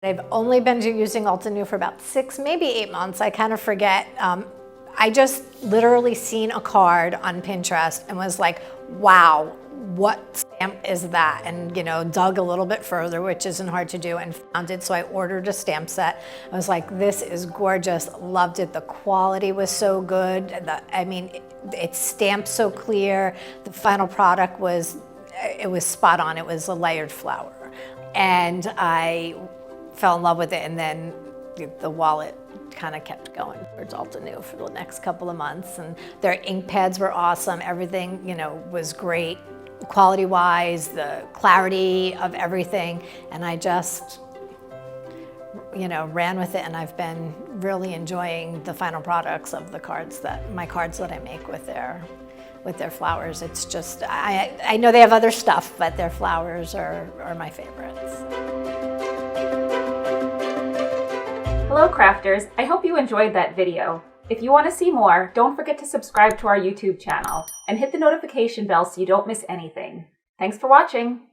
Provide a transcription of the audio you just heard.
I've only been using Altenew for about 6, maybe 8 months. I kind of forget. I just literally seen a card on Pinterest and was like, wow, what stamp is that? And dug a little bit further, which isn't hard to do, and found it. So I ordered a stamp set. I was like, this is gorgeous, loved it. The quality was so good. It stamped so clear. The final product was spot on. It was a layered flower. And I fell in love with it, and then the wallet kind of kept going towards Altenew for the next couple of months. And their ink pads were awesome. Everything, was great quality-wise, the clarity of everything. And I just, ran with it, and I've been really enjoying the final products of my cards that I make with their flowers. It's just, I know they have other stuff, but their flowers are my favorites. Hello crafters, I hope you enjoyed that video. If you want to see more, don't forget to subscribe to our YouTube channel and hit the notification bell so you don't miss anything. Thanks for watching.